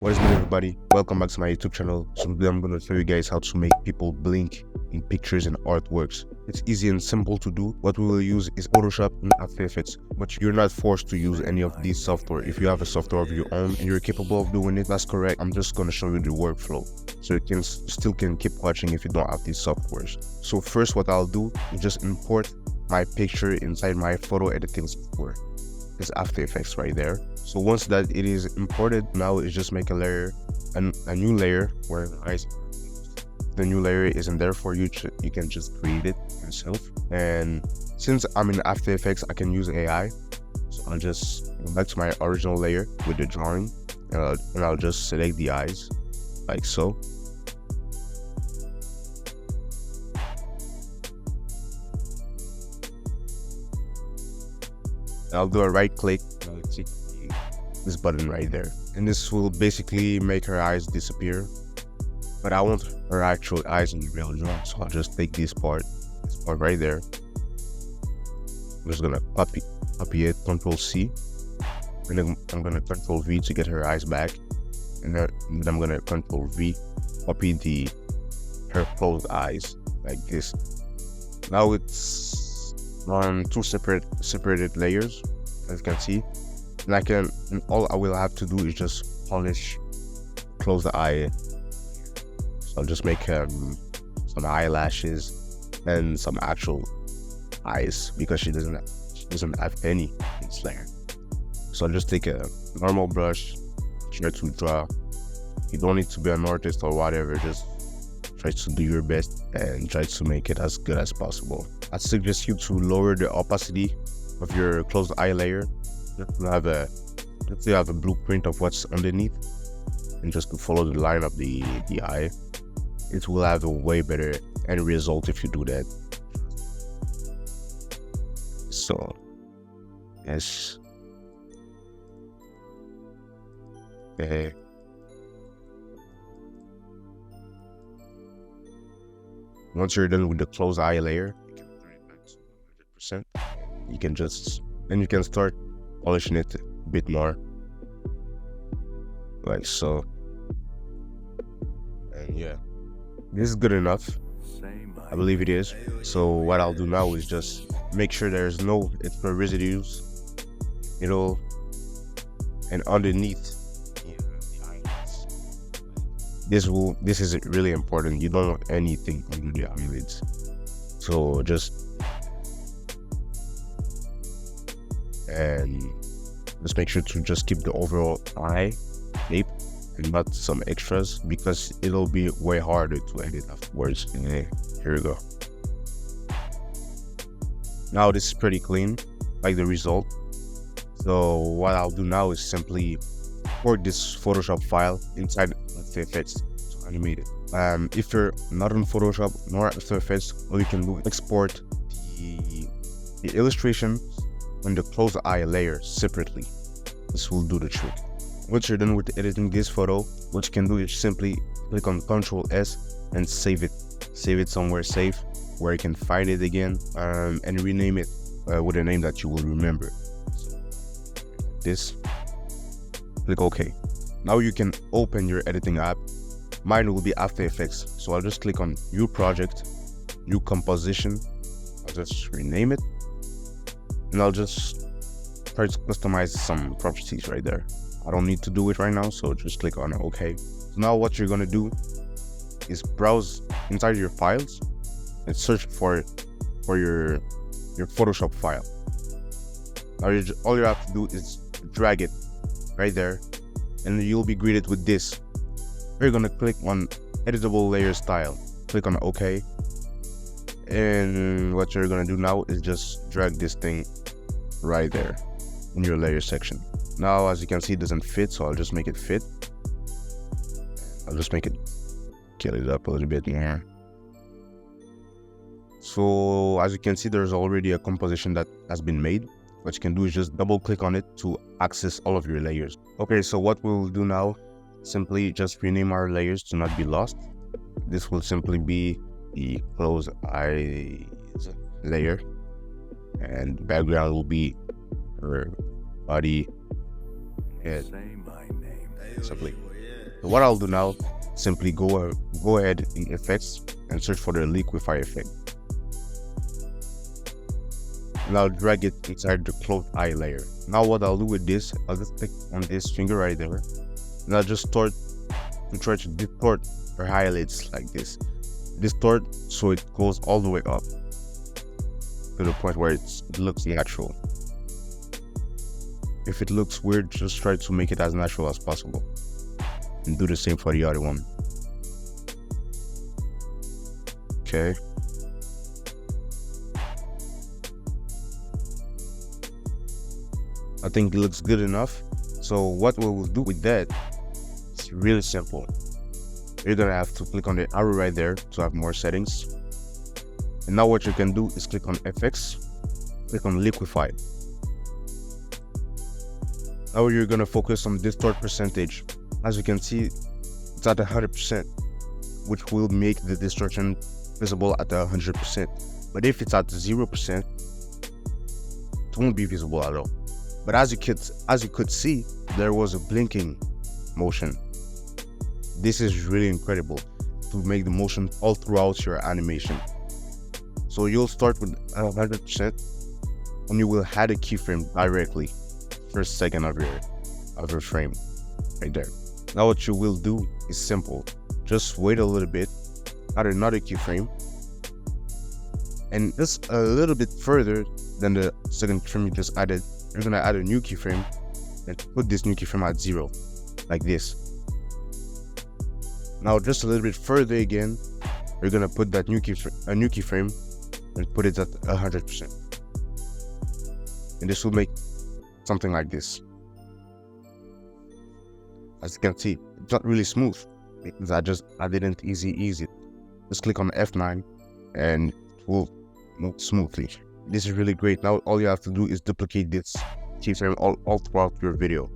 What is good, everybody? Welcome back to my YouTube channel. So today I'm going to show you guys how to make people blink in pictures and artworks. It's easy and simple to do. What we will use is Photoshop and After Effects, but you're not forced to use any of these software. If you have a software of your own and you're capable of doing it, that's correct. I'm just going to show you the workflow so you can still keep watching if you don't have these softwares. So first, what I'll do is just import my picture inside my photo editing software. It's After Effects right there. So once that it is imported, now it's just make a layer, a new layer where the new layer isn't there for you. You can just create it yourself. And since I'm in After Effects, I can use AI. So I'll just go back to my original layer with the drawing, and I'll just select the eyes like so. I'll do a right click, click this button right there, and this will basically make her eyes disappear, but I want her actual eyes in the real drawing. So I'll just take this part right there. I'm just gonna copy it, Control C, and then I'm gonna Control V to get her eyes back, and then I'm gonna Control V, copy her closed eyes like this. Now it's on two separated layers, as you can see. And all I will have to do is just close the eye. So I'll just make some eyelashes and some actual eyes, because she doesn't have any in this layer. So I'll just take a normal brush, try to draw. You don't need to be an artist or whatever, just try to do your best and try to make it as good as possible. I suggest you to lower the opacity of your closed eye layer, just to have a blueprint of what's underneath, and just to follow the line of the eye. It will have a way better end result if you do that. So yes, okay. Once you're done with the closed eye layer, you can turn it back to 100%. You can start polishing it a bit more, like so. And yeah, this is good enough. I believe it is. So what I'll do now is just make sure there's no extra residues, and underneath. This is really important. You don't want anything under the eyelids. So just make sure to just keep the overall eye shape and not some extras, because it'll be way harder to edit afterwards. Here we go. Now this is pretty clean, like the result. So what I'll do now is simply import this Photoshop file inside After Effects to animate it. If you're not on Photoshop nor After Effects, all you can do is export the illustration and the closed eye layer separately. This will do the trick. Once you're done with editing this photo, what you can do is simply click on Ctrl S and save it. Save it somewhere safe where you can find it again, and rename it with a name that you will remember. This. Click OK. Now you can open your editing app. Mine will be After Effects, so I'll just click on New Project, New Composition. I'll just rename it, and I'll just try to customize some properties right there. I don't need to do it right now, so just click on OK. So now what you're gonna do is browse inside your files and search for your Photoshop file. Now all you have to do is drag it right there, and you'll be greeted with this. You're gonna click on Editable Layer Style. Click on OK. And what you're gonna do now is just drag this thing right there in your layer section. Now, as you can see, it doesn't fit, so I'll just make it fit. I'll just make it, get it up a little bit more. So as you can see, there's already a composition that has been made. What you can do is just double click on it to access all of your layers. Okay, so what we'll do now, simply just rename our layers to not be lost. This will simply be the closed eyes layer, and the background will be her body, head, simply. So what I'll do now, simply go ahead in effects and search for the liquify effect. And I'll drag it inside the closed eye layer. Now what I'll do with this, I'll just click on this finger right there, and I'll just start to try to distort her eyelids like this. Distort so it goes all the way up to the point where it looks natural. If it looks weird, just try to make it as natural as possible. And do the same for the other one. Okay. I think it looks good enough. So what we will do with that, it's really simple. You're gonna have to click on the arrow right there to have more settings. And now what you can do is click on FX, click on liquify. Now you're gonna focus on distort percentage. As you can see, it's at 100%, which will make the distortion visible at 100%. But if it's at 0%, it won't be visible at all. But as you could see, there was a blinking motion. This is really incredible to make the motion all throughout your animation. So you'll start with 100% and you will add a keyframe directly first second of your frame right there. Now what you will do is simple. Just wait a little bit, add another keyframe, and just a little bit further than the second keyframe you just added, you're gonna add a new keyframe and put this new keyframe at 0, like this. Now just a little bit further again, you're gonna put that new keyframe and put it at 100%. And this will make something like this. As you can see, it's not really smooth because I didn't easy it. Just click on F9 and it will move smoothly. This is really great. Now all you have to do is duplicate this keyframe all throughout your video.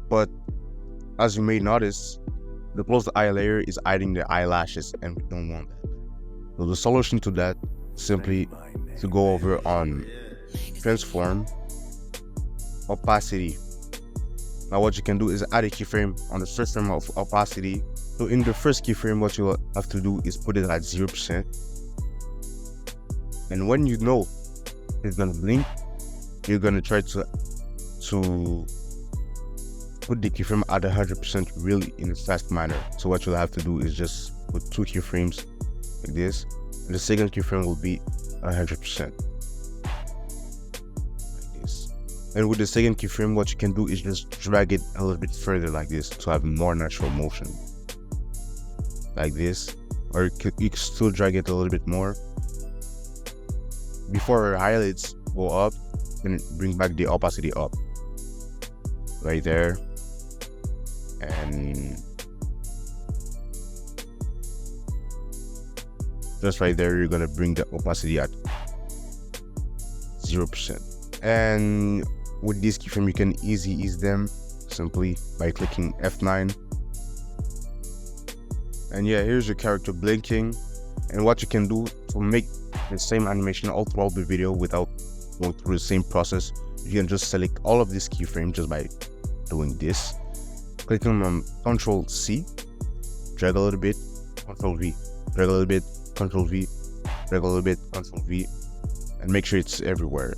But as you may notice, the closed eye layer is hiding the eyelashes and we don't want that. So the solution to that is simply to go over on transform, opacity. Now what you can do is add a keyframe on the first frame of opacity. So in the first keyframe, what you have to do is put it at 0%. And when you know it's gonna blink, you're gonna try to put the keyframe at 100% really in a fast manner. So what you'll have to do is just put 2 keyframes like this, and the second keyframe will be 100%. And with the second keyframe, what you can do is just drag it a little bit further like this to have more natural motion. Like this. Or you can still drag it a little bit more. Before her eyelids go up, then bring back the opacity up. Right there. And just right there, you're gonna bring the opacity at 0%. And with this keyframe, you can ease them simply by clicking F9. And yeah, here's your character blinking. And what you can do to make the same animation all throughout the video without going through the same process, you can just select all of this keyframe just by doing this. Clicking on Ctrl C, drag a little bit, Ctrl V, drag a little bit, Ctrl V, drag a little bit, Ctrl V, and make sure it's everywhere.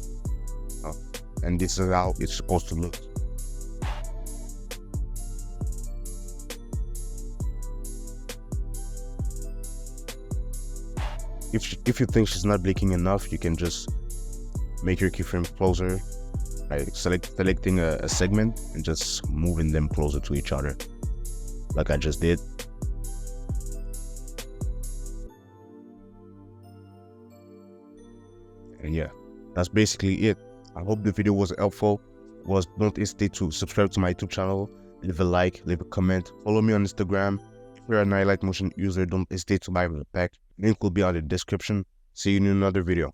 And this is how it's supposed to look. If you think she's not blinking enough, you can just make your keyframe closer by selecting a segment and just moving them closer to each other, like I just did. And yeah, that's basically it. I hope the video was helpful. Don't hesitate to subscribe to my YouTube channel, leave a like, leave a comment, follow me on Instagram. If you're an Highlight Motion user, don't hesitate to buy the pack. Link will be on the description. See you in another video.